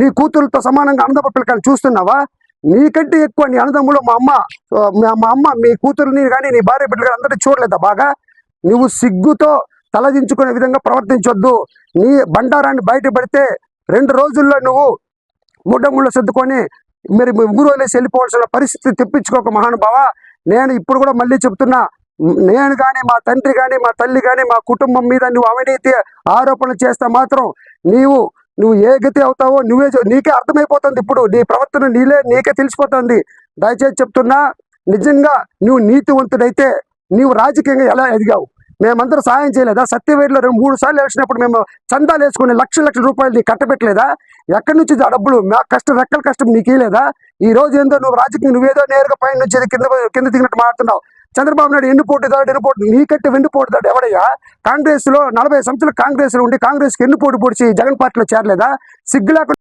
నీ కూతురుతో సమానంగా అన్నదమ్ముల పిల్లకాయలు చూస్తున్నావా? నీకంటే ఎక్కువ నీ అన్నదమ్ములు మా అమ్మ మీ కూతురుని కానీ నీ భార్య బిడ్డలు అందరినీ చూడలేదా బాగా? నువ్వు సిగ్గుతో తలదించుకునే విధంగా ప్రవర్తించొద్దు. నీ బండారాన్ని బయటపడితే 2 రోజుల్లో నువ్వు ముళ్ళ సర్దుకొని మరి ఊరు వదిలేసి వెళ్ళిపోవాల్సిన పరిస్థితి తెప్పించుకోక మహానుభావ. నేను ఇప్పుడు కూడా మళ్ళీ చెప్తున్నా, నేను కానీ మా తండ్రి కానీ మా తల్లి కానీ మా కుటుంబం మీద నువ్వు అవినీతి ఆరోపణలు చేస్తే మాత్రం నువ్వు ఏ గతి అవుతావో నీకే అర్థమైపోతుంది. ఇప్పుడు నీ ప్రవర్తన నీకే తెలిసిపోతుంది. దయచేసి చెప్తున్నా, నిజంగా నువ్వు నీతివంతుడైతే నీవు రాజకీయంగా ఎలా ఎదిగావు? మేమందరూ సాయం చేయలేదా? సత్యవేడిలో 3 సార్లు వేసినప్పుడు మేము చందాలు వేసుకుని లక్షల రూపాయలు నీకు కట్టబెట్టలేదా? ఎక్కడి నుంచి ఆ డబ్బులు? మా రెక్కల కష్టం నీకు ఇలేదా? ఈ రోజు ఏందో నువ్వు రాజకీయం నువ్వేదో నేరుగా పైన నుంచి కింద దిగినట్టు మాట్లాడుతున్నావు. చంద్రబాబు నాయుడు ఎన్నుపోటుదాడు నీకంటే వెన్నుపోటుదాడు ఎవడయ్యా? కాంగ్రెస్ లో 40 సంవత్సరాలు కాంగ్రెస్ లో ఉండి కాంగ్రెస్కి ఎన్నుపోటు పొడిచి జగన్ పార్టీలో చేరలేదా? సిగ్గు లేకుండా